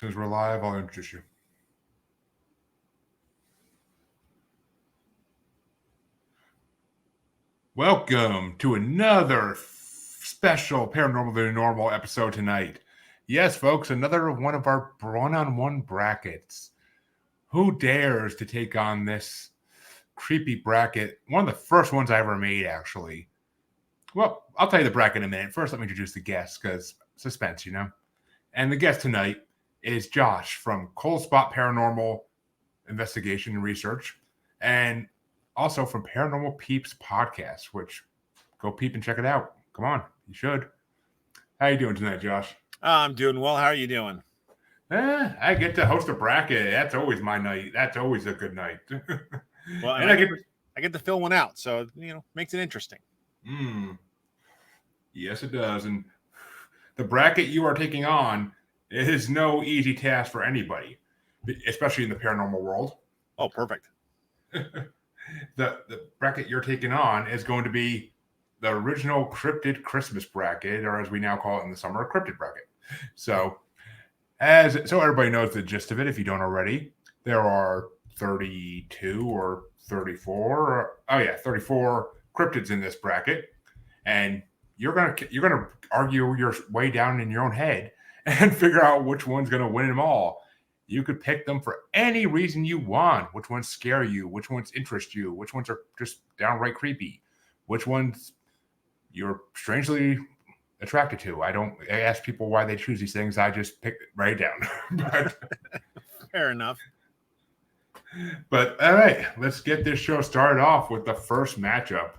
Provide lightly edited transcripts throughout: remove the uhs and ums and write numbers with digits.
Since we're live, I'll introduce you. Welcome to another special Paranormal Than Normal episode tonight. Yes, folks, another one of our one-on-one brackets. Who dares to take on this creepy bracket? One of the first ones I ever made, actually. Well, I'll tell you the bracket in a minute. First, let me introduce the guest, because suspense, you know? And the guest tonight is Josh from Coldspot Paranormal Investigation and Research, and also from Paranormal Peeps podcast, which go peep and check it out. Come on, you should. How you doing tonight, Josh? I'm doing well. How are you doing? I get to host a bracket. That's always my night. That's always a good night. Well, and I get to fill one out, so makes it interesting. Yes, it does. And the bracket you are taking on is no easy task for anybody, especially in the paranormal world. Oh, perfect. The bracket you're taking on is going to be the original cryptid Christmas bracket, or as we now call it in the summer, cryptid bracket. So everybody knows the gist of it, if you don't already, there are 32 or 34, 34 cryptids in this bracket, and you're gonna argue your way down in your own head and figure out which one's gonna win them all. You could pick them for any reason you want. Which ones scare you? Which ones interest you? Which ones are just downright creepy? Which ones you're strangely attracted to? I ask people why they choose these things. I just write it down. But, fair enough. But all right, let's get this show started off with the first matchup.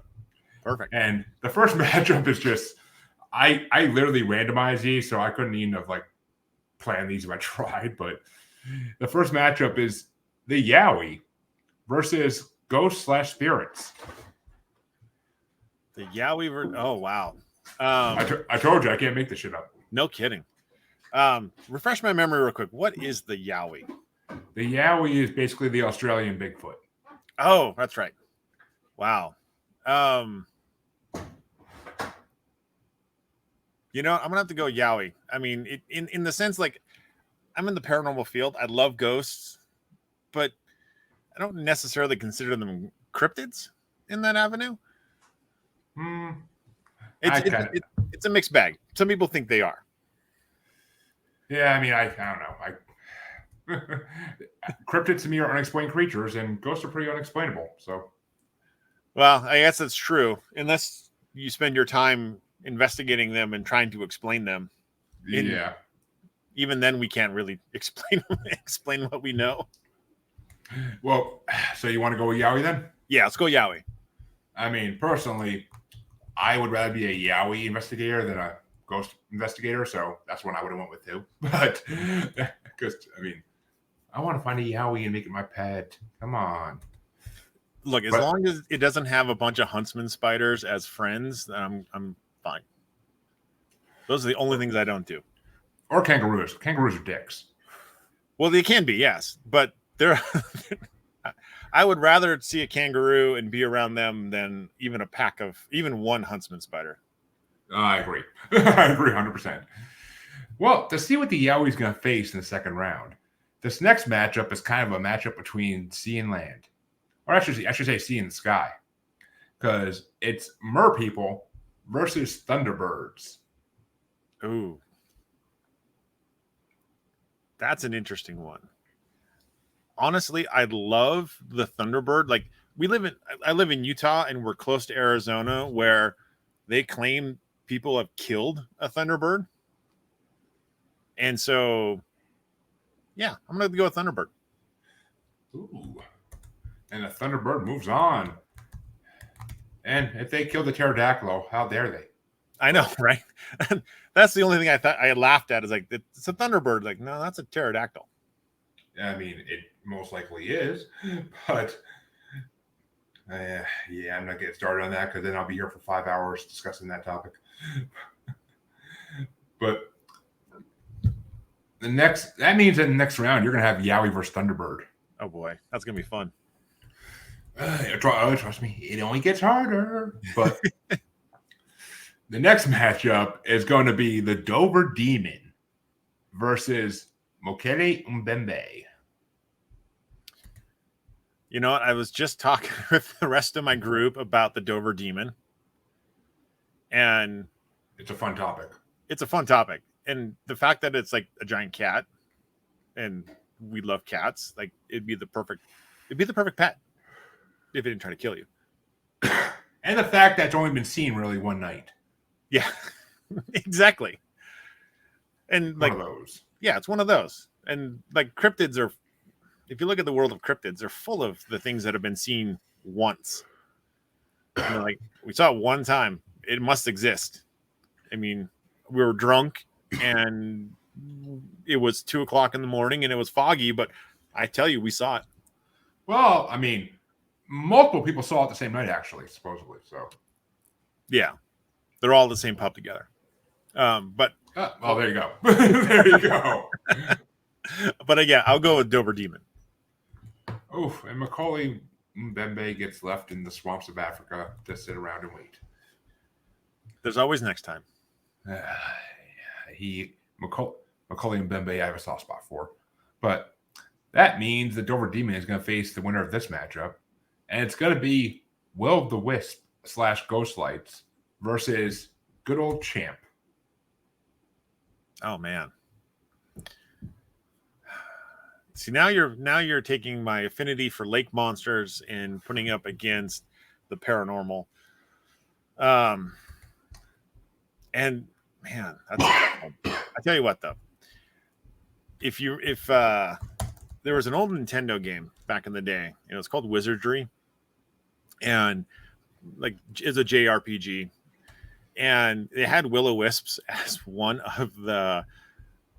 Perfect. And the first matchup is just I literally randomized these, so I couldn't even have planned these if I tried. But the first matchup is the Yowie versus Ghost/Spirits. The Yowie oh wow. I told you I can't make this shit up. No kidding. Refresh my memory real quick. What is the Yowie? The Yowie is basically the Australian Bigfoot. Oh, that's right. Wow. I'm gonna have to go Yowie. I mean, in the sense, I'm in the paranormal field. I love ghosts, but I don't necessarily consider them cryptids in that avenue. It's a mixed bag. Some people think they are. Yeah, I mean, I don't know. Cryptids to me are unexplained creatures, and ghosts are pretty unexplainable. So, well, I guess that's true, unless you spend your time investigating them and trying to explain them. Yeah. Even then, we can't really explain what we know. Well, so you want to go with Yowie then? Yeah, let's go Yowie. I mean, personally, I would rather be a Yowie investigator than a ghost investigator, so that's one I would have went with too. But because I want to find a Yowie and make it my pet. Come on. Look, as long as it doesn't have a bunch of huntsman spiders as friends, then I'm fine. Those are the only things I don't do. Or kangaroos. Kangaroos are dicks. Well, they can be, yes, but they're. I would rather see a kangaroo and be around them than even one huntsman spider. I agree. I agree 100%. Well, to see what the Yowie's going to face in the second round, this next matchup is kind of a matchup between sea and land. Or I should say sea and sky. Because it's mer people versus thunderbirds. Ooh. That's an interesting one. Honestly, I love the thunderbird. I live in Utah, and we're close to Arizona, where they claim people have killed a thunderbird. And so, yeah, I'm going to go with thunderbird. Ooh. And the thunderbird moves on. And if they kill the pterodactyl, how dare they? I know, right? That's the only thing I had laughed at is it's a thunderbird. No, that's a pterodactyl. I mean, it most likely is, but yeah, I'm not getting started on that because then I'll be here for 5 hours discussing that topic. But that means in the next round you're gonna have Yowie versus Thunderbird. Oh boy, that's gonna be fun. Trust me, it only gets harder. But the next matchup is going to be the Dover Demon versus Mokele Mbembe. You know what? I was just talking with the rest of my group about the Dover Demon. And it's a fun topic. It's a fun topic. And the fact that it's like a giant cat, and we love cats, like it'd be the perfect pet if it didn't try to kill you. And the fact that it's only been seen really one night. Yeah, exactly. And like one of those. Yeah, it's one of those. And like cryptids are, if you look at the world of cryptids, they're full of the things that have been seen once. You know, like we saw it one time. It must exist. I mean, we were drunk and it was 2:00 in the morning and it was foggy, but I tell you, we saw it. Well, I mean, multiple people saw it the same night, actually, supposedly. So, yeah, they're all the same pub together. But well, there you go. There you go. But yeah, I'll go with Dover Demon. Oof, and Macaulay Mbembe gets left in the swamps of Africa to sit around and wait. There's always next time. Macaulay Mbembe, I have a soft spot for. But that means the Dover Demon is going to face the winner of this matchup. And it's going to be Will of the Wisp / Ghostlights versus good old Champ. Oh, man. See, now you're taking my affinity for lake monsters and putting up against the paranormal. And man, I tell you what though, if there was an old Nintendo game back in the day, it was called Wizardry, and like it's a JRPG, and it had will-o-wisps as one of the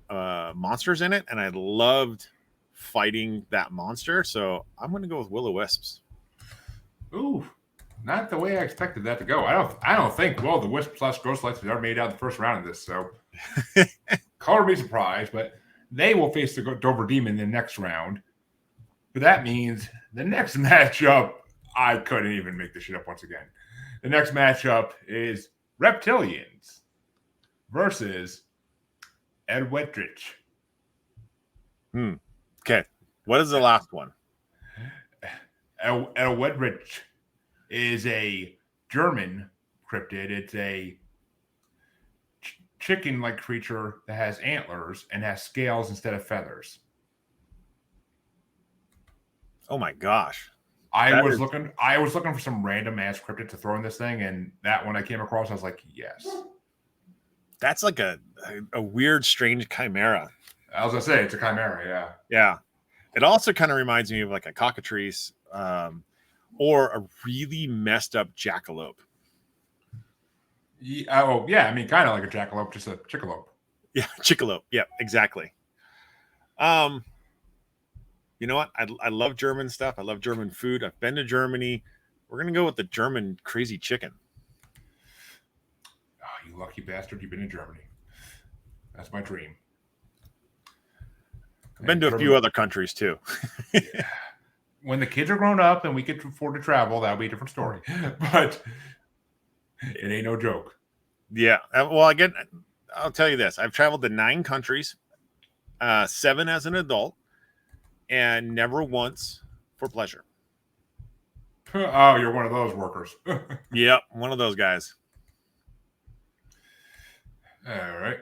monsters in it, and I loved fighting that monster, so I'm going to go with will-o-wisps. Ooh, not the way I expected that to go. I don't think Will of the Wisp / Ghostlights has ever made out the first round of this, so color me surprised, but they will face the Dover Demon in the next round. But that means the next matchup, I couldn't even make this shit up once again. The next matchup is Reptilians versus Elwedritsch. Okay. What is the last one? Elwedritsch is a German cryptid. It's a chicken-like creature that has antlers and has scales instead of feathers. Oh my gosh. I was looking for some random ass cryptid to throw in this thing, and that one I came across, I was like, yes. That's like a weird, strange chimera. I was gonna say it's a chimera, yeah. Yeah. It also kind of reminds me of like a cockatrice, or a really messed up jackalope. Yeah, I mean, kind of like a jackalope, just a chickalope. Yeah, chickalope. Yeah, exactly. You know what? I love German stuff. I love German food. I've been to Germany. We're gonna go with the German crazy chicken. Oh, you lucky bastard! You've been in Germany. That's my dream. I've been to a few other countries too. Yeah. When the kids are grown up and we can afford to travel, that'll be a different story. But it ain't no joke. Yeah. Well, again, I'll tell you this. I've traveled to 9 countries, 7 as an adult, and never once for pleasure. Oh, you're one of those workers. Yep, one of those guys. All right.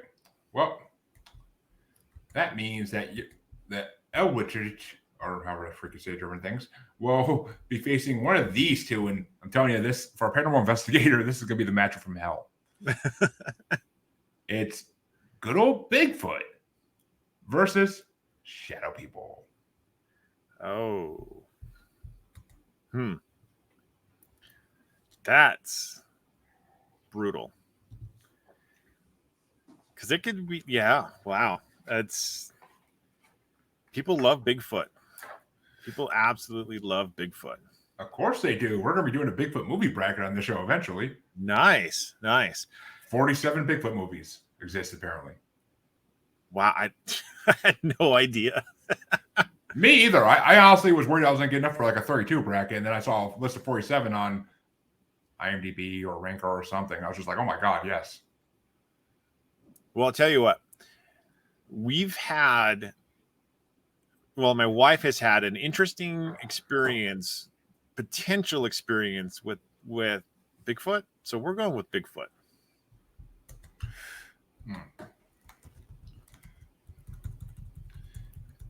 Well, that means that Elwedritsch, or however I freaking say German things, will be facing one of these two. And I'm telling you this, for a paranormal investigator, this is going to be the matchup from hell. It's good old Bigfoot versus Shadow People. Oh. That's brutal. Because it could be, yeah, wow. People love Bigfoot. People absolutely love Bigfoot. Of course they do. We're going to be doing a Bigfoot movie bracket on the show eventually. Nice. 47 Bigfoot movies exist, apparently. Wow, I had no idea. Me either. I honestly was worried I was going to get enough for like a 32 bracket, and then I saw a list of 47 on IMDb or Ranker or something. I was just like, oh my God, yes. Well, I'll tell you what. We've had Well, my wife has had an interesting potential experience with Bigfoot. So we're going with Bigfoot.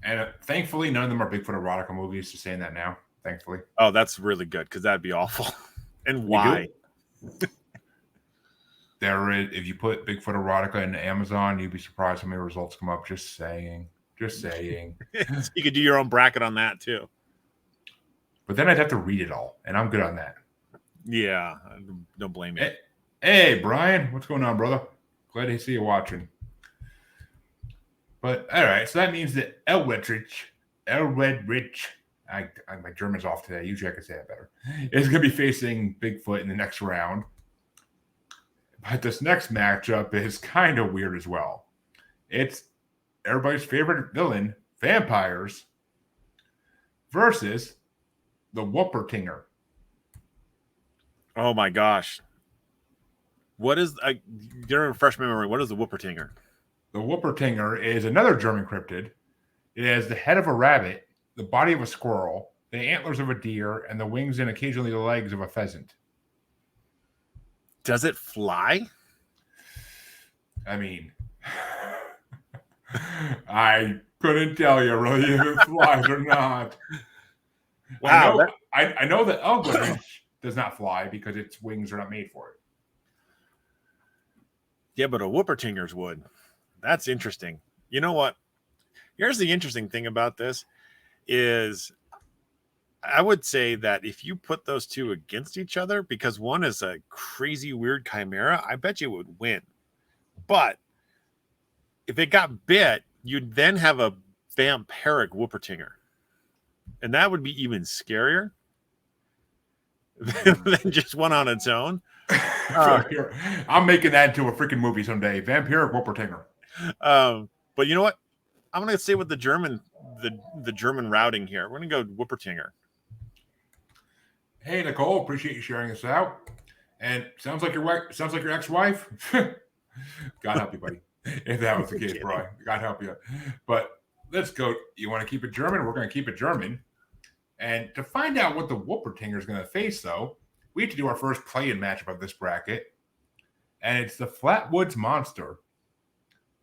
And thankfully, none of them are Bigfoot erotica movies. Just saying that now. Thankfully. Oh, that's really good because that'd be awful. And why? There is, if you put Bigfoot erotica into Amazon, you'd be surprised how many results come up. Just saying. Just saying. So you could do your own bracket on that too. But then I'd have to read it all, and I'm good on that. Yeah, don't blame me. Hey, Brian, what's going on, brother? Glad to see you watching. But all right, so that means that Elwedritsch, my German's off today. Usually I could say it better. Is going to be facing Bigfoot in the next round. But this next matchup is kind of weird as well. It's everybody's favorite villain, vampires, versus the Whoopertinger. Oh my gosh. What is during refresh memory, what is the Whoopertinger? The Whoopertinger is another German cryptid. It has the head of a rabbit, the body of a squirrel, the antlers of a deer, and the wings and occasionally the legs of a pheasant. Does it fly? I mean, I couldn't tell you really if it flies or not. Wow. I know that Elwedritsch does not fly because its wings are not made for it. Yeah, but a Whoopertinger's would. That's interesting. You know what? Here's the interesting thing about this is I would say that if you put those two against each other, because one is a crazy weird chimera, I bet you it would win. But if it got bit, you'd then have a vampiric Whoopertinger. And that would be even scarier than just one on its own. I'm making that into a freaking movie someday. Vampiric Whoopertinger. But you know what? I'm going to stay with the German routing here. We're going to go Whoopertinger. Hey, Nicole, appreciate you sharing this out. And sounds like your ex-wife. God help you, buddy. If that was the case, Brian. God help you. But let's go. You want to keep it German? We're going to keep it German. And to find out what the Whoopertinger is going to face, though, we have to do our first play-in matchup of this bracket. And it's the Flatwoods Monster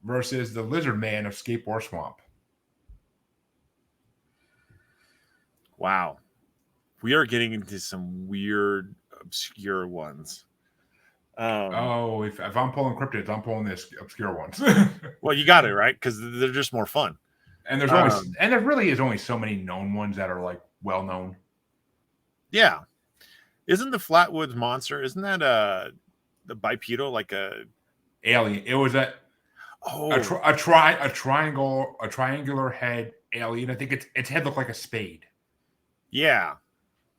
versus the Lizard Man of Skateboard Swamp. Wow. We are getting into some weird, obscure ones. If I'm pulling cryptids, I'm pulling the obscure ones. Well, you got it, right? Because they're just more fun. And there really is only so many known ones that are like well known. Yeah. Isn't the Flatwoods Monster, isn't that the bipedal, like a alien? It was a triangular head alien. I think its head looked like a spade. Yeah.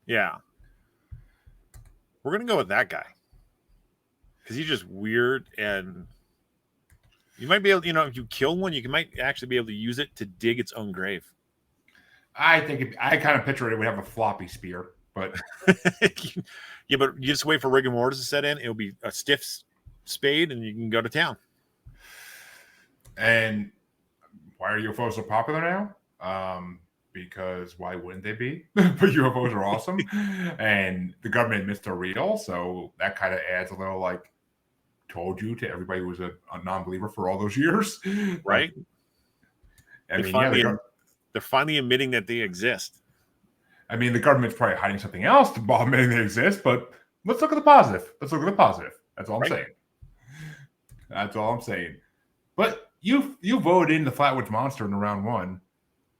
Yeah. We're gonna go with that guy. Because he's just weird, and you might be able, if you kill one, you might actually be able to use it to dig its own grave. I think I kind of picture it would have a floppy spear, but yeah, but you just wait for rigor mortis to set in. It'll be a stiff spade, and you can go to town. And why are UFOs so popular now? Because why wouldn't they be? But UFOs are awesome, and the government admits they're real, so that kind of adds a little like told you to everybody who was a non-believer for all those years, right? They're finally admitting that they exist. I mean, the government's probably hiding something else to admitting they exist, but let's look at the positive. That's all I'm saying. That's all I'm saying. But you voted in the Flatwoods Monster in round one.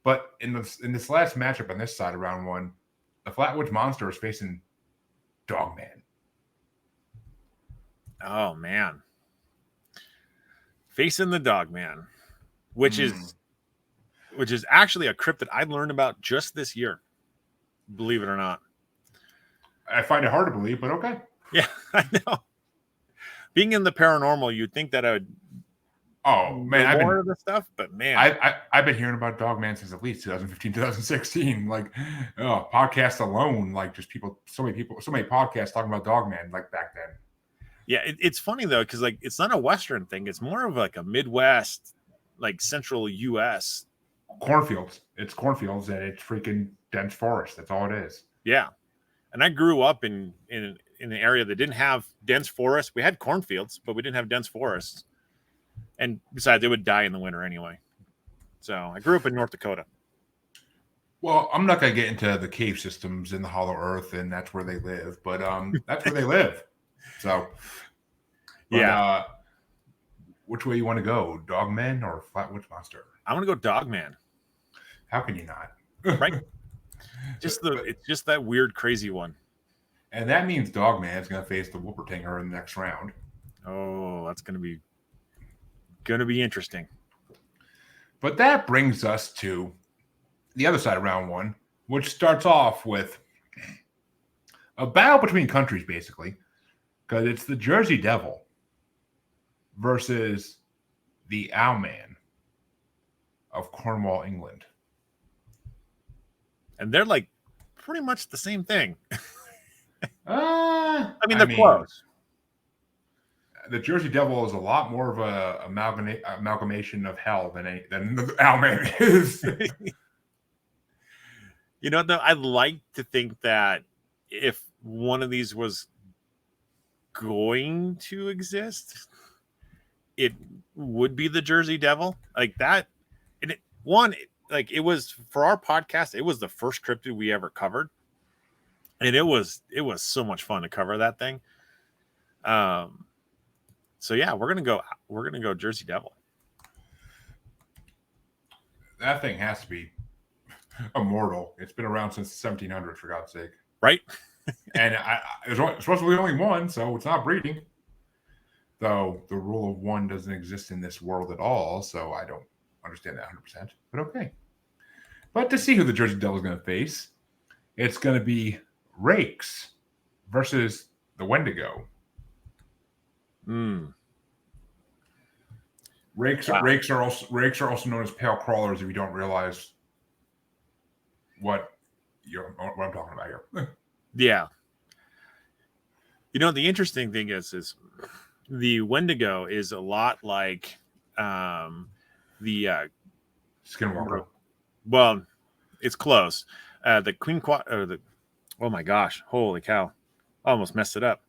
But in this last matchup on this side of round one, the Flatwoods Monster is facing Dogman. Oh man, facing the Dogman, which is actually a cryptid I learned about just this year. Believe it or not, I find it hard to believe, but okay. Yeah, I know. Being in the paranormal, you'd think that I would. Oh man, I've been of the stuff, but man, I've been hearing about Dogman since at least 2015, 2016. Like, podcasts alone, like just so many podcasts talking about Dogman like back then. Yeah, it's funny though because like it's not a Western thing; it's more of like a Midwest, like Central U.S. cornfields. It's cornfields and it's freaking dense forest. That's all it is. Yeah. And I grew up in an area that didn't have dense forests. We had cornfields, but we didn't have dense forests. And besides, they would die in the winter anyway. So I grew up in North Dakota. Well, I'm not going to get into the cave systems in the Hollow Earth, and that's where they live. But that's where they live. So, yeah. Which way you want to go, Dogman or Flatwoods Monster? I want to go Dogman. How can you not? Right. It's just that weird, crazy one. And that means Dogman is going to face the Whoopertinger in the next round. Oh, that's going to be interesting. But that brings us to the other side of round one, which starts off with a battle between countries, basically, because it's the Jersey Devil versus the Owlman of Cornwall, England. And they're like pretty much the same thing. I mean, they're close. The Jersey Devil is a lot more of a amalgamation of hell than the Owlman is. You know, though, I'd like to think that if one of these was going to exist, it would be the Jersey Devil. Like that. And it was for our podcast, it was the first cryptid we ever covered. And it was so much fun to cover that thing. So yeah, we're gonna go Jersey Devil. That thing has to be immortal. It's been around since the 1700s, for God's sake. Right. And there's supposed to be only one, so it's not breeding. Though the rule of one doesn't exist in this world at all, so I don't understand that 100%. But okay. But to see who the Jersey Devil is going to face, it's going to be Rakes versus the Wendigo. Rakes are also known as pale crawlers if you don't realize what I'm talking about here. Yeah. You know, the interesting thing is the Wendigo is a lot like the Skinwalker. Well, it's close. The oh my gosh, holy cow. Almost messed it up.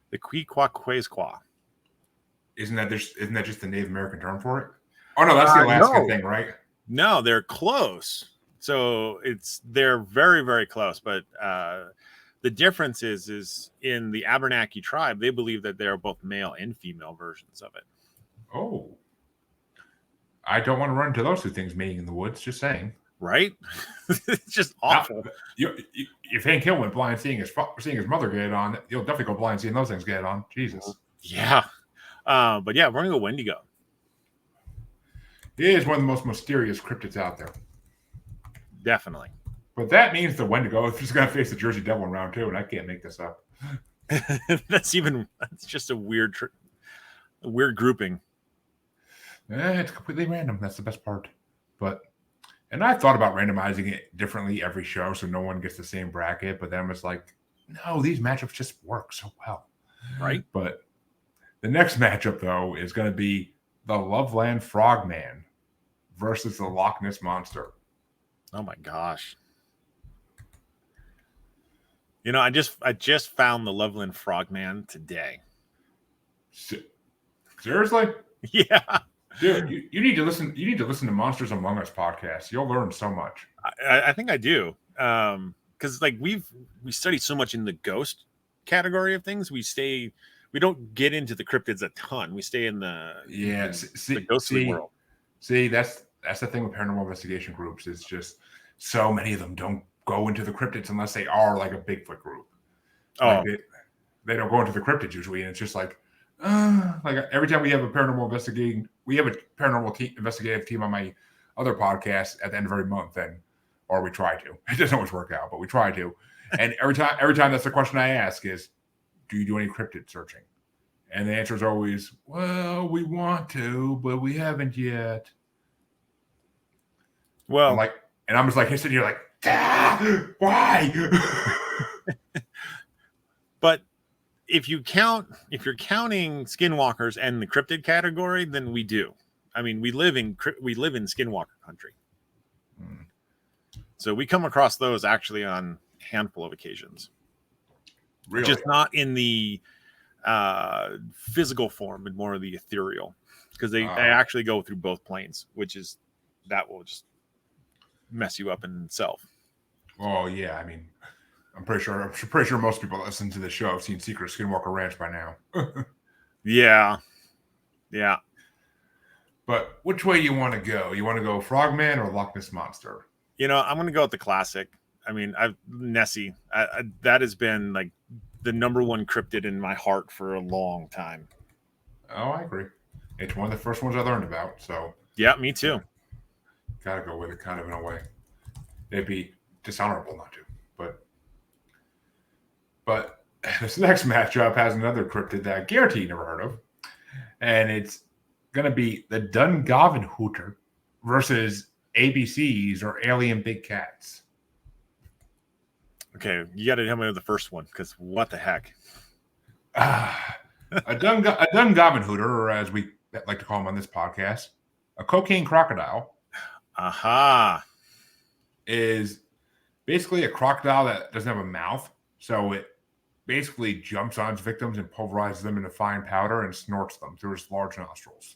The Queequaquezqua. Isn't that just the Native American term for it? Oh no, that's the Alaskan thing, right? No, they're close. So they're very, very close. But the difference is in the Abenaki tribe, they believe that they're both male and female versions of it. Oh. I don't want to run into those two things mating in the woods, just saying. Right? It's just awful. If Hank Hill went blind seeing his mother get it on, you'll definitely go blind seeing those things get it on. Jesus. Yeah. But yeah, we're going to go Wendigo. It is one of the most mysterious cryptids out there. Definitely. But that means the Wendigo is just going to face the Jersey Devil in round 2, and I can't make this up. That's just a weird grouping. It's completely random. That's the best part. And I thought about randomizing it differently every show so no one gets the same bracket, but then I was like, no, these matchups just work so well. Right. But the next matchup, though, is going to be the Loveland Frogman versus the Loch Ness Monster. Oh my gosh. You know, I just found the Loveland Frogman today. Seriously? Yeah. Dude, you need to listen. You need to listen to Monsters Among Us podcast. You'll learn so much. I think I do, because like we study so much in the ghost category of things. We don't get into the cryptids a ton. We stay in the ghostly world. See, that's the thing with paranormal investigation groups. Is just so many of them don't go into the cryptids unless they are like a Bigfoot group. Oh, like they don't go into the cryptids usually, and it's just like every time we have a paranormal investigative team on my other podcast at the end of every month, or we try to. It doesn't always work out, but we try to. And every time that's the question I ask is, do you do any cryptid searching? And the answer is always, well, we want to, but we haven't yet. Well, I'm just like, hey, sitting here like, why? But if you're counting skinwalkers and the cryptid category, then we do. I mean, we live in skinwalker country. So we come across those actually on a handful of occasions. Really? Just not in the physical form, but more of the ethereal, because they actually go through both planes, that will just mess you up in itself. Oh yeah, I mean, I'm pretty sure most people that listen to the show have seen Secret Skinwalker Ranch by now. Yeah. But which way you want to go? You want to go Frogman or Loch Ness Monster? I'm going to go with the classic. I mean, Nessie. That has been like the number one cryptid in my heart for a long time. Oh, I agree. It's one of the first ones I learned about. So yeah, me too. Gotta go with it, kind of in a way. It'd be dishonorable not to. But this next matchup has another cryptid that I guarantee you never heard of, and it's gonna be the Dungavenhooter versus ABCs or Alien Big Cats. Okay, you got to tell me the first one, because what the heck? A Dungavenhooter, or as we like to call them on this podcast, a cocaine crocodile. Aha. Is basically a crocodile that doesn't have a mouth, so it basically jumps on its victims and pulverizes them into fine powder and snorts them through its large nostrils.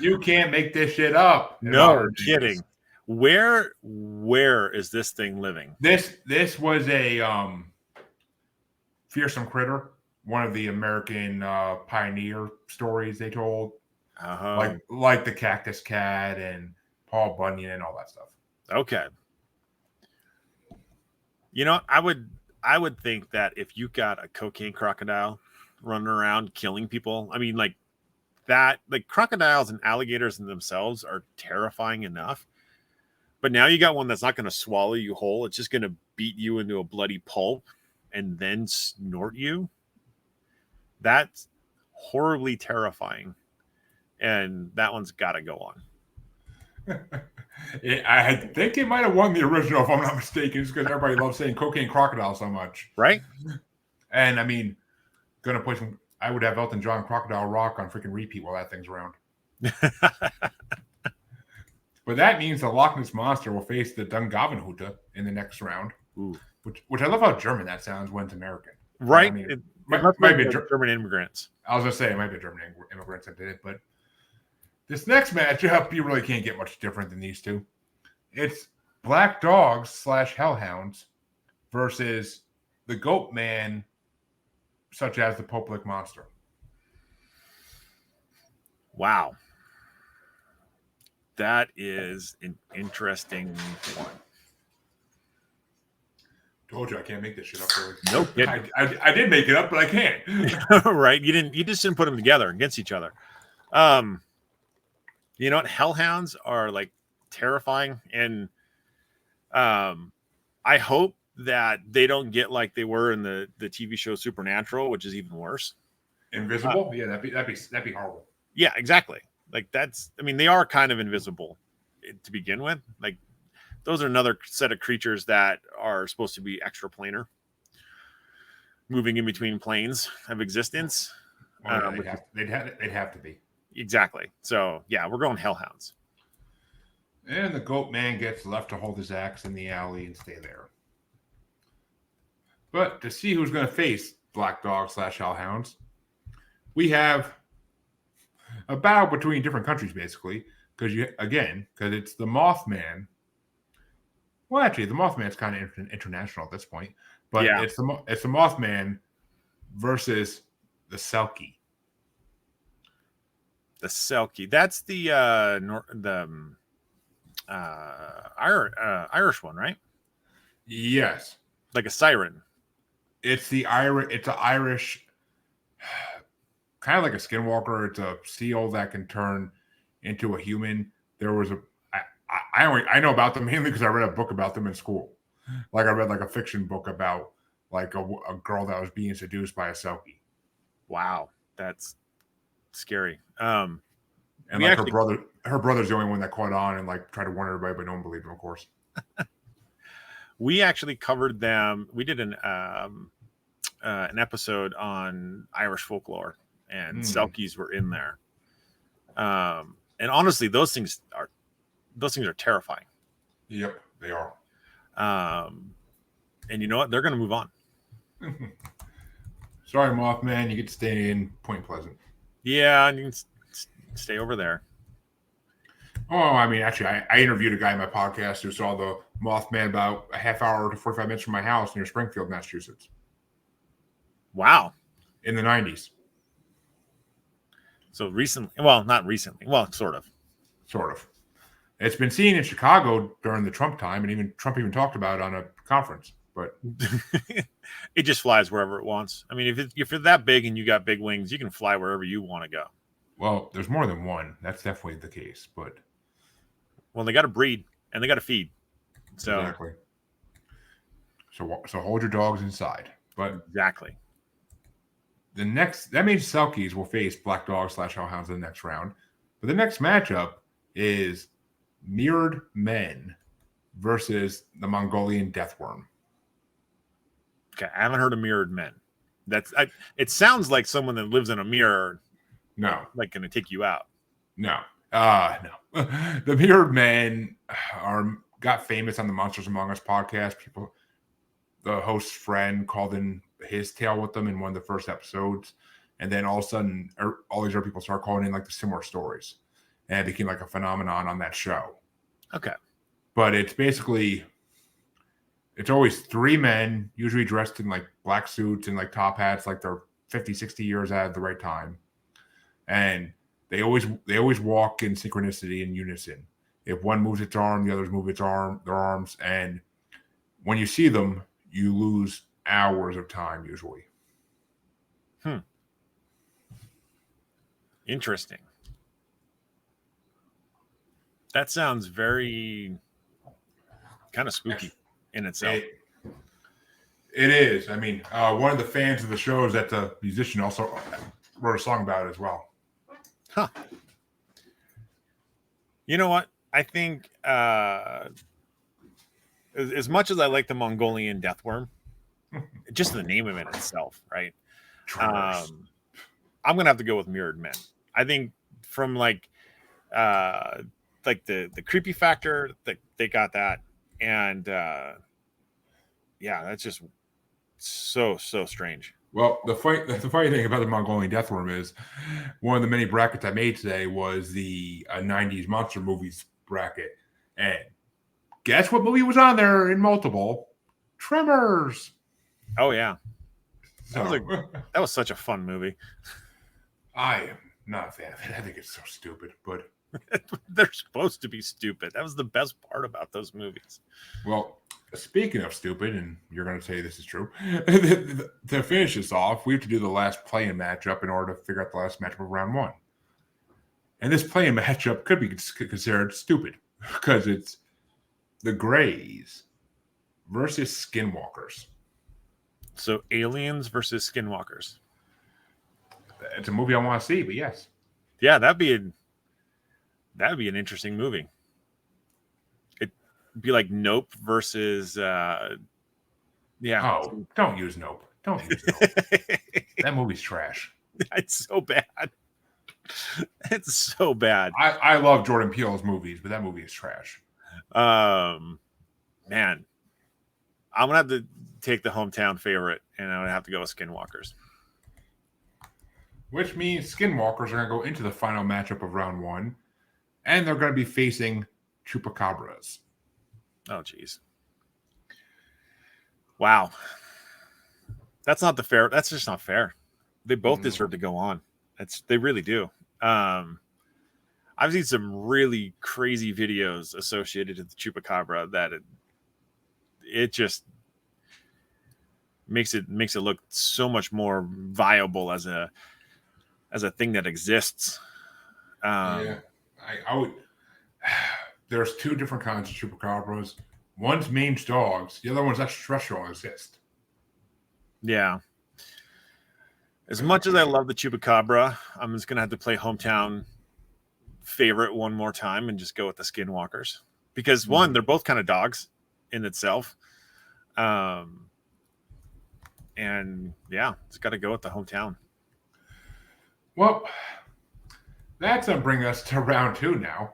You can't make this shit up. No kidding. Where is this thing living? This was a fearsome critter, one of the American pioneer stories they told, like the Cactus Cat and Paul Bunyan and all that stuff. Okay. I would think that if you got a cocaine crocodile running around killing people, I mean, like that, like crocodiles and alligators in themselves are terrifying enough. But now you got one that's not going to swallow you whole. It's just going to beat you into a bloody pulp and then snort you. That's horribly terrifying. And that one's got to go on. I think it might have won the original, if I'm not mistaken, just because everybody loves saying cocaine crocodile so much. Right? And I mean, going to play some, I would have Elton John Crocodile Rock on freaking repeat while that thing's around. But that means the Loch Ness Monster will face the Dungavenhooter in the next round. Ooh. Which I love how German that sounds when it's American. Right? I mean, it might be German immigrants. I was going to say it might be German immigrants that did it, but this next matchup, you really can't get much different than these two. It's Black Dogs / Hellhounds versus the Goat Man, such as the Poplick Monster. Wow. That is an interesting one. Told you I can't make this shit up. Really. Nope. I did make it up, but I can't. Right? You just didn't put them together against each other. You know what? Hellhounds are like terrifying, and I hope that they don't get like they were in the TV show Supernatural, which is even worse. Invisible? Yeah, that'd be horrible. Yeah, exactly. Like they are kind of invisible to begin with. Like those are another set of creatures that are supposed to be extraplanar, moving in between planes of existence. Well, they'd have to be. Exactly. So yeah, we're going Hellhounds. And the Goat Man gets left to hold his axe in the alley and stay there. But to see who's going to face Black Dog / Hellhounds, we have a battle between different countries, basically, because it's the Mothman. Well, actually, the Mothman's kind of international at this point, but yeah. it's the Mothman versus the Selkie. The Selkie. That's the Irish one, right? Yes. Like a siren. It's the Irish. It's an Irish, kind of like a skinwalker. It's a seal that can turn into a human. There was I know about them mainly because I read a book about them in school. Like I read like a fiction book about like a girl that was being seduced by a Selkie. Wow, that's scary. And like her brother's the only one that caught on and like tried to warn everybody, but no one believed him, of course. We actually covered them. We did an episode on Irish folklore, and Selkies were in there. And honestly, those things are terrifying. Yep, they are. And you know what? They're going to move on. Sorry, Mothman. You get to stay in Point Pleasant. Yeah, and you can stay over there. Oh, I mean, actually, I interviewed a guy in my podcast who saw the Mothman about a half hour to 45 minutes from my house near Springfield, Massachusetts. Wow. In the 90s. So recently, well, not recently. Well, sort of. Sort of. It's been seen in Chicago during the Trump time, and even Trump talked about it on a conference. But it just flies wherever it wants. I mean, if you're that big and you got big wings, you can fly wherever you want to go. Well, there's more than one. That's definitely the case. But they got to breed and they got to feed. So exactly. So hold your dogs inside. But exactly. That means Selkies will face Black Dogs / Hellhounds in the next round. But the next matchup is Mirrored Men versus the Mongolian Deathworm. Okay, I haven't heard of Mirrored Men. It sounds like someone that lives in a mirror. No, like going to take you out. No, no. The Mirrored Men got famous on the Monsters Among Us podcast. The host's friend called in his tale with them in one of the first episodes, and then all of a sudden, all these other people start calling in like the similar stories, and it became like a phenomenon on that show. Okay, but it's always three men, usually dressed in like black suits and like top hats, like they're 50, 60 years out at the right time, and they always walk in synchronicity and unison. If one moves its arm, the others move their arms, and when you see them, you lose hours of time usually. Interesting. That sounds very kind of spooky in itself. It is. I mean, one of the fans of the show is that the musician also wrote a song about it as well. Huh. You know what? I think as much as I like the Mongolian Deathworm, just the name of it itself, right? I'm gonna have to go with Mirrored Men. I think from like the creepy factor, that they got that, and yeah, that's just so strange. Well, the funny thing about the Mongolian Deathworm is one of the many brackets I made today was the 90s monster movies bracket, and guess what movie was on there in multiple? Tremors. Oh yeah, that was such a fun movie. I am not a fan of it. I think it's so stupid, but they're supposed to be stupid. That was the best part about those movies. Well, speaking of stupid, and you're going to say this is true, to finish this off, we have to do the last play-in matchup in order to figure out the last matchup of round one. And this play-in matchup could be considered stupid because it's the Greys versus Skinwalkers. So aliens versus Skinwalkers. It's a movie I want to see, but yes. Yeah, that'd be an interesting movie. It'd be like Nope versus Oh, don't use Nope. Don't use Nope. That movie's trash. It's so bad. It's so bad. I love Jordan Peele's movies, but that movie is trash. Man, I'm gonna have to take the hometown favorite, and I'm gonna have to go with Skinwalkers. Which means Skinwalkers are gonna go into the final matchup of round one, and they're gonna be facing Chupacabras. Oh, geez. Wow. That's not the fair. That's just not fair. They both deserve to go on. They really do. I've seen some really crazy videos associated with the Chupacabra that it just makes it look so much more viable as a thing that exists. Yeah, I would. There's two different kinds of Chupacabras. One's mange dogs. The other one's extraterrestrial exist. Yeah. As much as I love the Chupacabra, I'm just going to have to play hometown favorite one more time and just go with the Skinwalkers. Because, one, they're both kind of dogs in itself. And, yeah, it's got to go with the hometown. Well, That's gonna bring us to round 2 now.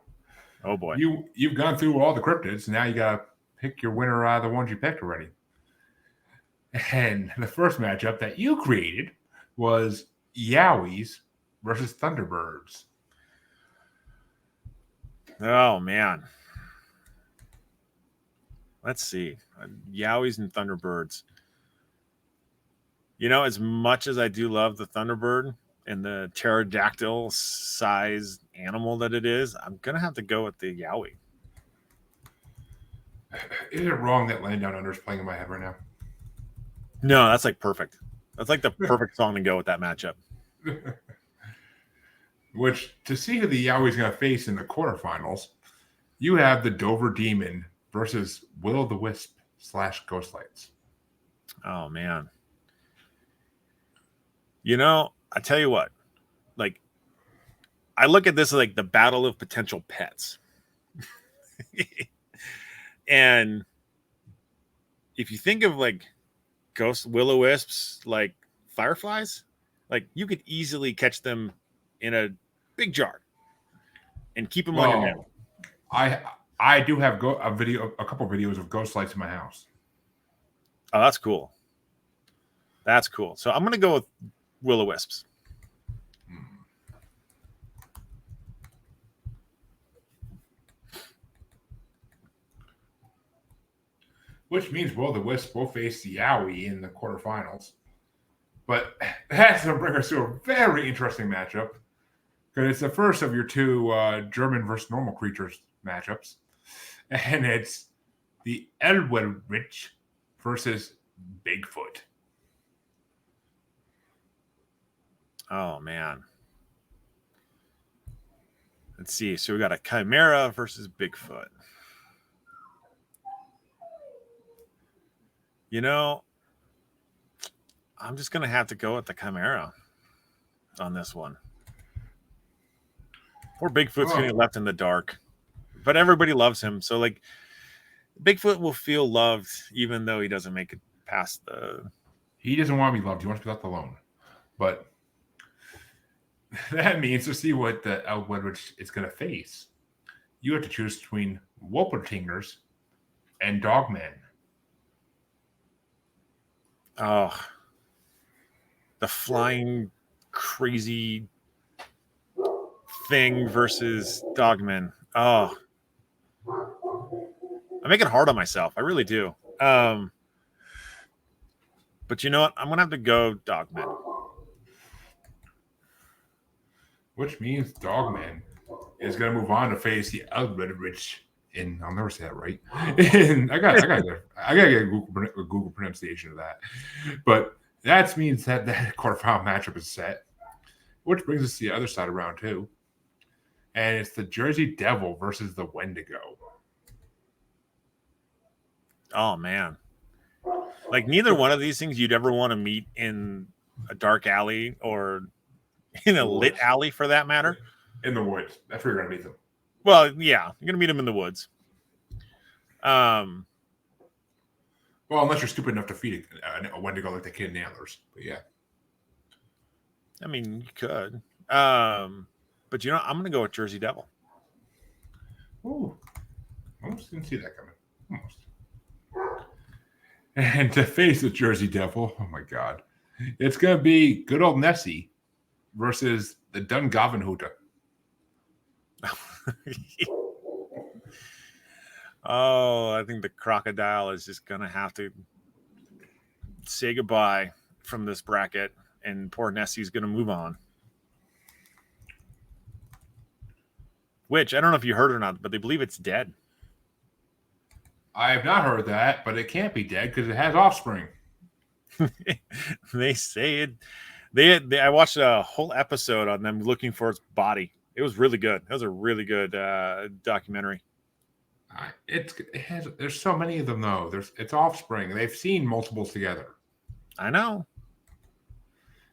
Oh boy. You've gone through all the cryptids. Now you gotta pick your winner out of the ones you picked already. And the first matchup that you created was Yowies versus Thunderbirds. Oh man. Let's see. Yowies and Thunderbirds. You know, as much as I do love the Thunderbird and the pterodactyl size animal that it is, I'm gonna have to go with the Yowie. Is it wrong that Laying Down Under is playing in my head right now? No, that's like perfect. That's like the perfect song to go with that matchup. Which, to see who the Yowie's going to face in the quarterfinals, you have the Dover Demon versus Will-o'-the-Wisp / Ghost Lights. Oh man. You know, I tell you what, like I look at this as like the battle of potential pets. And if you think of like ghost will-o'-wisps like fireflies, like you could easily catch them in a big jar and keep them on your nail. I do have a couple videos of ghost lights in my house. Oh, that's cool. That's cool. So I'm gonna go with will-o'-wisps. Which means Will-o'-the-Wisp will face the Yowie in the quarterfinals. But that's going to bring us to a very interesting matchup. Because it's the first of your two German versus normal creatures matchups. And it's the Elwedritsch versus Bigfoot. Oh man. Let's see. So we got a Chimera versus Bigfoot. You know, I'm just going to have to go with the Chimera on this one. Poor Bigfoot's getting left in the dark. But everybody loves him. So, like, Bigfoot will feel loved even though he doesn't make it past the... He doesn't want to be loved. He wants to be left alone. But that means to see what the Elwedritsch is going to face, you have to choose between Wolpertingers and Dogmen. Oh, the flying crazy thing versus Dogman. Oh, I make it hard on myself. I really do. But you know what? I'm gonna have to go Dogman. Which means Dogman is going to move on to face the Elwedritsch. And I'll never say that right. And I gotta get a Google pronunciation of that. But that means that quarterfinal matchup is set, which brings us to the other side of round 2, and it's the Jersey Devil versus the Wendigo. Oh man, like neither one of these things you'd ever want to meet in a dark alley or in a lit alley, for that matter. In the woods. That's where you're gonna meet them. Well, yeah, you're gonna meet them in the woods. Well, unless you're stupid enough to feed a Wendigo like the kid in Antlers, but yeah. I mean, you could. But you know, I'm gonna go with Jersey Devil. Ooh, almost didn't see that coming. Almost. And to face the Jersey Devil, oh my God, it's gonna be good old Nessie versus the Dungavenhooter. Oh, I think the crocodile is just gonna have to say goodbye from this bracket, and poor Nessie's gonna move on. Which I don't know if you heard or not, but they believe it's dead. I have not heard that, but it can't be dead because it has offspring. They say it. I watched a whole episode on them looking for its body. It was really good. That was a really good documentary. There's so many of them though. It's offspring. They've seen multiples together. I know.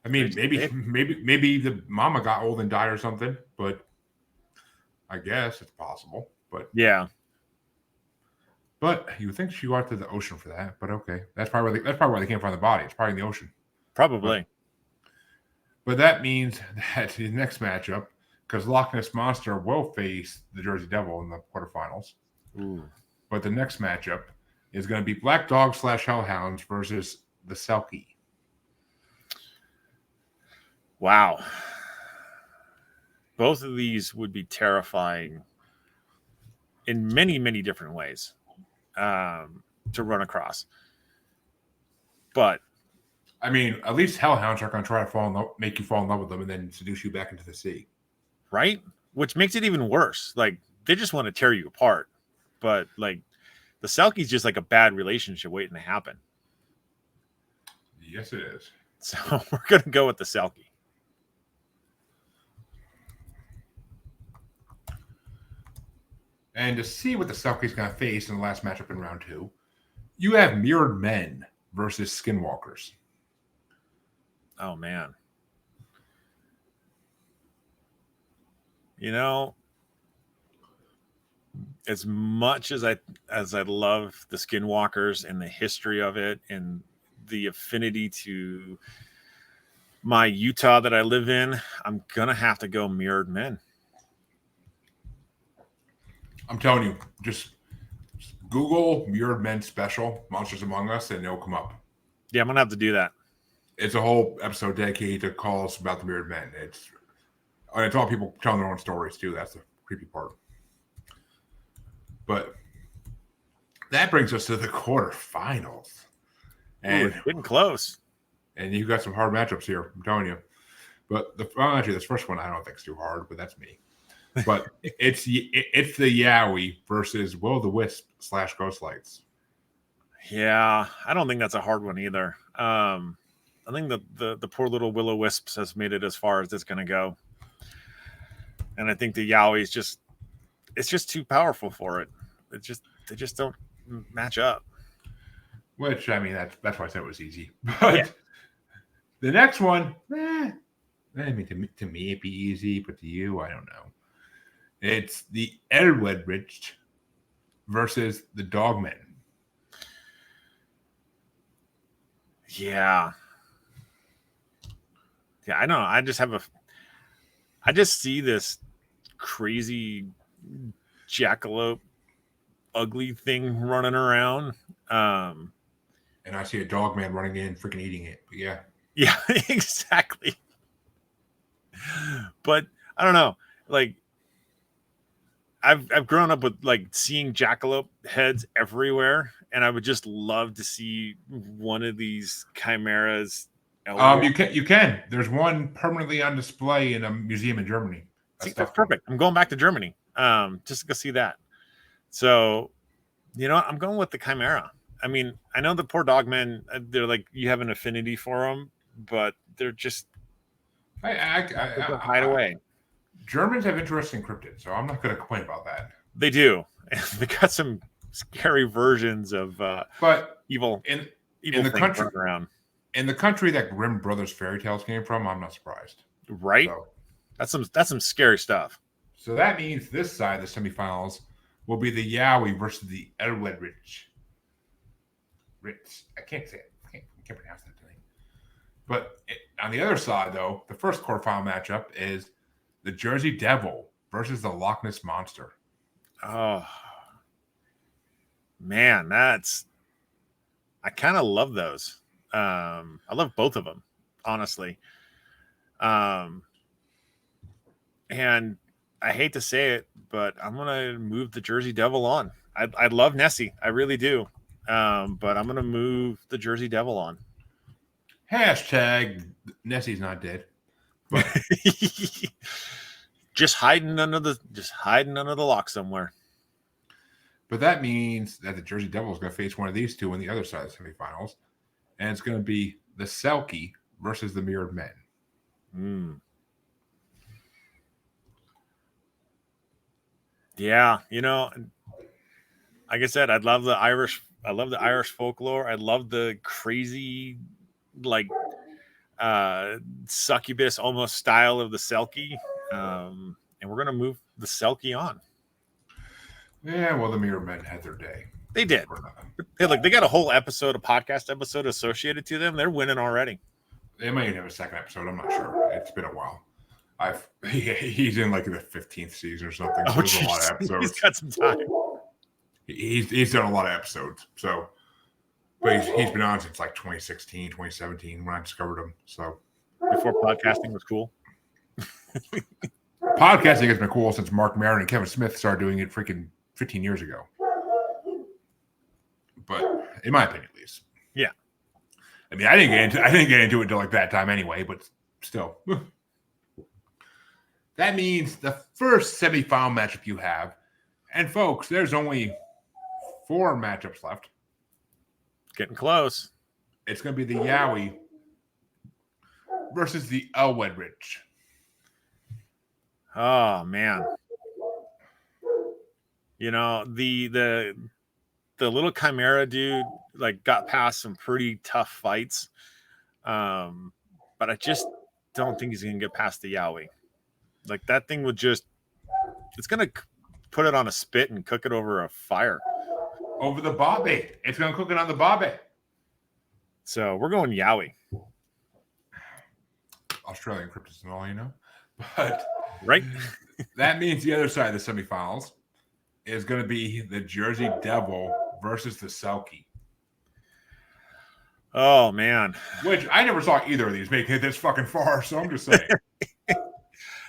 I mean, maybe the mama got old and died or something, but I guess it's possible. But yeah. But you would think she go out to the ocean for that. But okay, that's probably why they can't find the body. It's probably in the ocean. Probably. But that means that the next matchup because Loch Ness Monster will face the Jersey Devil in the quarterfinals. Ooh. But the next matchup is going to be Black Dog / Hellhounds versus the Selkie. Wow. Both of these would be terrifying in many, many different ways to run across. But I mean, at least Hellhounds are going to try to make you fall in love with them and then seduce you back into the sea. Right? Which makes it even worse. Like, they just want to tear you apart. But, like, the Selkie's just like a bad relationship waiting to happen. Yes, it is. So we're going to go with the Selkie. And to see what the Selkie's going to face in the last matchup in round 2, you have Mirrored Men versus Skinwalkers. Oh, man. You know, as much as I love the Skinwalkers and the history of it and the affinity to my Utah that I live in, I'm gonna have to go Mirrored Men. I'm telling you, just Google Mirrored Men special Monsters Among Us and it'll come up. Yeah, I'm gonna have to do that. It's a whole episode dedicated to calls about the Mirrored Men. It's all people telling their own stories too. That's the creepy part. But that brings us to the quarterfinals. And it's getting close. And you've got some hard matchups here, I'm telling you. But actually, this first one I don't think is too hard, but that's me. But it's the Yowie versus Will-o'-the-Wisp / Ghostlights. Yeah, I don't think that's a hard one either. I think the poor little Will-o'-wisps has made it as far as it's going to go. And I think the Yowie is it's just too powerful for it. They just don't match up. Which, I mean, that's why I said it was easy. But the next one, I mean, to me it'd be easy, but to you, I don't know. It's the Elwedritsch versus the Dogmen. Yeah. Yeah, I don't know. I just see this crazy jackalope ugly thing running around. And I see a dog man running in, freaking eating it. But yeah. Yeah, exactly. But I don't know. Like, I've grown up with like seeing jackalope heads everywhere, and I would just love to see one of these chimeras. You can. There's one permanently on display in a museum in Germany. That's perfect. I'm going back to Germany just to go see that. So, you know what? I'm going with the chimera. I mean, I know the poor dogmen, they're like, you have an affinity for them, but they're just hide away. Germans have interesting cryptids, so I'm not going to complain about that. They do. They got some scary versions of evil in the country around. In the country that Grimm Brothers fairy tales came from, I'm not surprised. Right? So, that's some scary stuff. So that means this side of the semifinals will be the Yowie versus the Elwedritsch. I can't say it. I can't pronounce that thing. But on the other side, though, the first quarterfinal matchup is the Jersey Devil versus the Loch Ness Monster. Oh, man, I kind of love those. I love both of them, honestly. And I hate to say it, but I'm gonna move the Jersey Devil on. I love Nessie, I really do. But I'm gonna move the Jersey Devil on. Hashtag Nessie's not dead. But just hiding under the lock somewhere. But that means that the Jersey Devil is going to face one of these two in the other side of the semifinals, and it's going to be the Selkie versus the Mirrored Men. Yeah, you know, like I said, I love the Irish folklore. I love the crazy, like, succubus almost style of the Selkie. And we're going to move the Selkie on. Yeah, well, the Mirror Men had their day. They did. They got a whole podcast episode associated to them. They're winning already. They might even have a second episode. I'm not sure. It's been a while. He's in like the 15th season or something. So Oh, there's a lot of jeez. episodes. He's got some time. He's done a lot of episodes. So, but he's been on since like 2016, 2017 when I discovered him. So Before podcasting was cool. Podcasting has been cool since Mark Maron and Kevin Smith started doing it freaking 15 years ago. But in my opinion, at least. Yeah. I mean, I didn't get into it until like that time anyway, but still. That means the first semifinal matchup you have, and folks, there's only 4 matchups left. Getting close. It's going to be the Yowie versus the Elwedritsch. Oh man. You know, the little chimera dude like got past some pretty tough fights. But I just don't think he's gonna get past the Yowie. Like that thing would just it's gonna put it on a spit and cook it over a fire. Over the bobby. It's gonna cook it on the bobby. So we're going Yowie. Australian cryptids and all, you know. But right. That means the other side of the semifinals is going to be the Jersey Devil versus the Selkie. Oh man, which I never saw either of these make it this fucking far. So I'm just saying.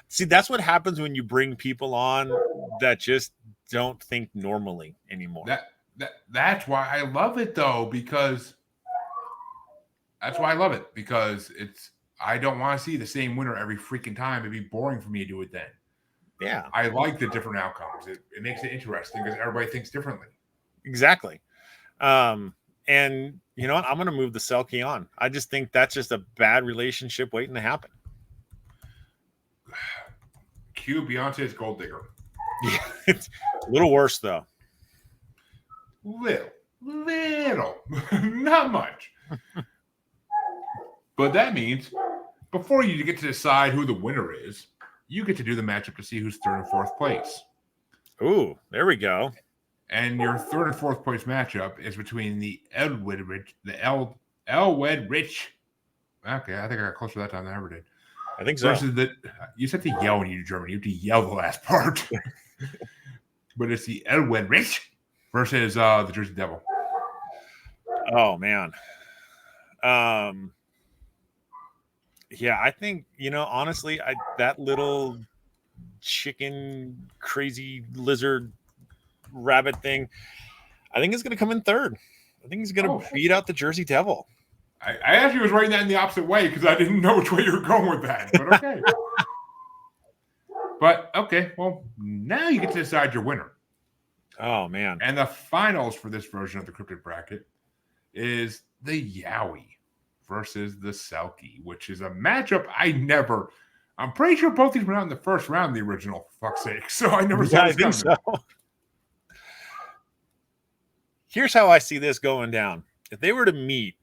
See, that's what happens when you bring people on that just don't think normally anymore. That's why I love it though, because I don't want to see the same winner every freaking time. It'd be boring for me to do it then. Yeah. I like the different outcomes. It makes it interesting because everybody thinks differently. Exactly. And you know what? I'm going to move the Selkie on. I just think that's just a bad relationship waiting to happen. Cue Beyonce's Gold Digger. Yeah, it's a little worse though. Little, not much. But that means before you get to decide who the winner is, you get to do the matchup to see who's 3rd and 4th place. Ooh, there we go. And your 3rd and 4th place matchup is between the Elwedritsch. Okay, I think I got closer that time than I ever did. I think so. Versus you said to yell when you do German. You have to yell the last part. But it's the Elwedritsch versus the Jersey Devil. Oh man. Yeah, I think, honestly, that little chicken, crazy lizard, rabbit thing, I think it's going to come in 3rd. I think he's going to beat out the Jersey Devil. I actually was writing that in the opposite way because I didn't know which way you were going with that. But okay. Well, now you get to decide your winner. Oh, man. And the finals for this version of the cryptid bracket is the Yowie versus the Selkie, which is a matchup I'm pretty sure both these went out in the first round, the original, for fuck's sake. So I never saw this coming. So. Here's how I see this going down. If they were to meet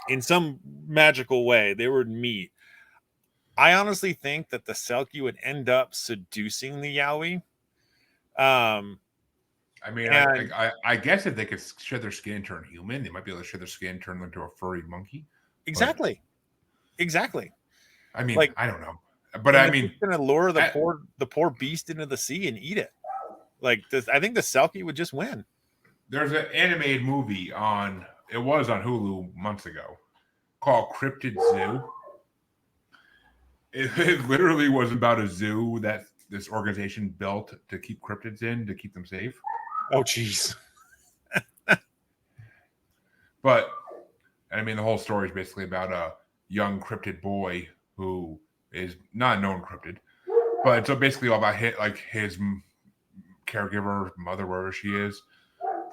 in some magical way, I honestly think that the Selkie would end up seducing the Yowie. I guess if they could shed their skin and turn human, they might be able to shed their skin and turn them into a furry monkey. Exactly. I mean, I don't know, but I mean, it's going to lure the poor beast into the sea and eat it. I think the Selkie would just win. There's an animated movie it was on Hulu months ago called Cryptid Zoo. It literally was about a zoo that this organization built to keep cryptids in, to keep them safe. Oh, jeez. But, I mean, the whole story is basically about a young cryptid boy who is not a known cryptid. But it's basically all about his caregiver, mother, wherever she is,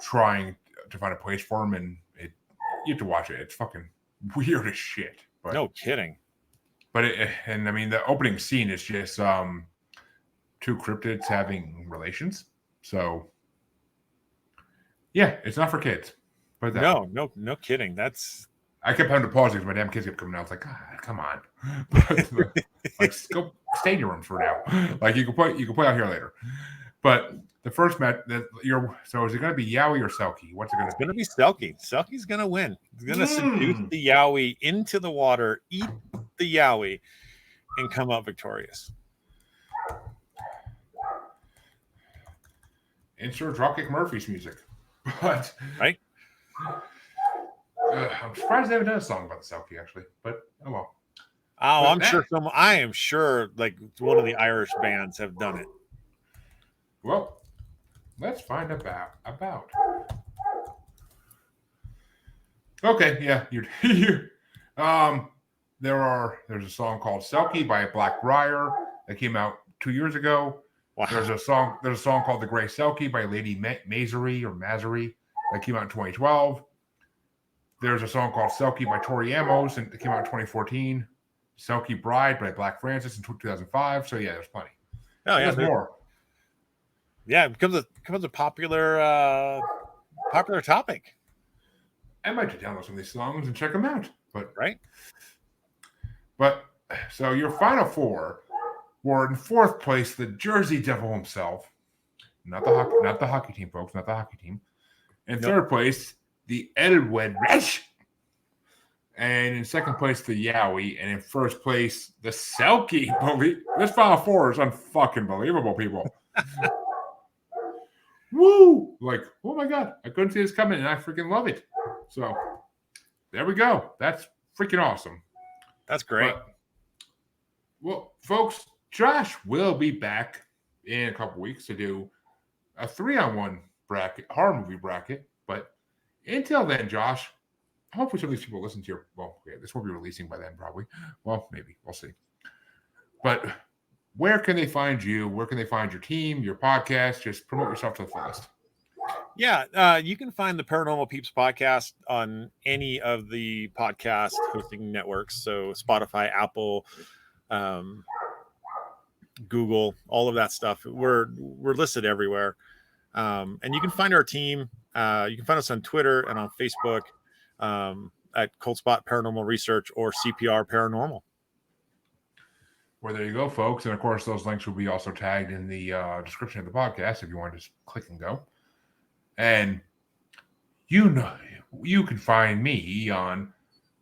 trying to find a place for him. And you have to watch it. It's fucking weird as shit. But, no kidding. But, the opening scene is just 2 cryptids having relations. So, yeah, it's not for kids. But no kidding. I kept having to pause because my damn kids kept coming out. I was like, God, come on. But, go stay in your room for now. You can play out here later. But the first match so is it going to be Yowie or Selkie? What's it going to be? It's going to be Selkie. Selkie's going to win. He's going to seduce the Yowie into the water, eat the Yowie, and come out victorious. insert Dropkick Murphys music. But right? I'm surprised they haven't done a song about the Selkie, actually. But oh well. Oh, But I'm sure I am sure like one of the Irish bands have done it. Well, let's find about. Okay, yeah, there's a song called Selkie by Blackbriar that came out 2 years ago. Wow. There's a song called The Grey Selkie by Lady Masery that came out in 2012. There's a song called Selkie by Tori Amos and that came out in 2014. Selkie Bride by Black Francis in 2005. So yeah, there's plenty. Oh yeah, there's more. Yeah, it becomes a popular topic. I might just download some of these songs and check them out. Right. But so your final four were in fourth place, the Jersey Devil himself, not the hockey team, folks, not the hockey team. In third place, the Elwedritsch. And in second place, the Yowie. And in first place, the Selkie. This final four is unfucking believable, people. Woo! Like, oh my God, I couldn't see this coming, and I freaking love it. So, there we go. That's freaking awesome. That's great. Well, folks, Josh will be back in a couple weeks to do a 3-on-1 bracket, horror movie bracket. But until then, Josh, hopefully some of these people listen to your. Well, okay, this won't be releasing by then, probably. Well, maybe we'll see. But where can they find you? Where can they find your team, your podcast? Just promote yourself to the fullest. Yeah, you can find the Paranormal Peeps podcast on any of the podcast hosting networks. So Spotify, Apple, Google, all of that stuff. We're listed everywhere. And you can find our team. You can find us on Twitter and on Facebook at Coldspot Paranormal Research or CPR Paranormal. Well, there you go, folks. And of course, those links will be also tagged in the description of the podcast if you want to just click and go. And you can find me on,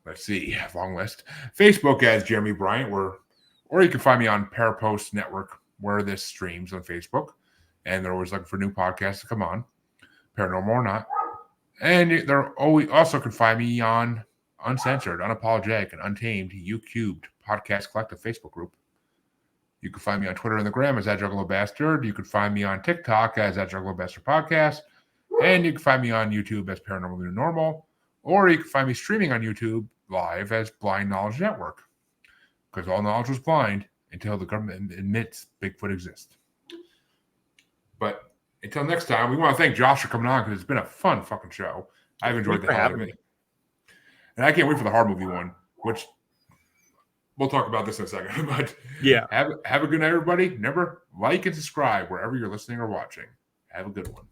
let's see, long list, Facebook as Jeremy Bryant, or you can find me on Parapost Network, where this streams on Facebook. And they're always looking for new podcasts to come on, paranormal or not. And they're always also can find me on Uncensored, Unapologetic, and Untamed U-Cubed Podcast Collective Facebook group. You can find me on Twitter and the Gram as @JuggaloBastard. You can find me on TikTok as @JuggaloBastard Podcast. And you can find me on YouTube as Paranormal New Normal. Or you can find me streaming on YouTube live as Blind Knowledge Network. Because all knowledge was blind until the government admits Bigfoot exists. But until next time, we want to thank Josh for coming on because it's been a fun fucking show. I've enjoyed the hell out of it. And I can't wait for the horror movie one, which we'll talk about this in a second. But yeah, have a good night, everybody. Remember, like and subscribe wherever you're listening or watching. Have a good one.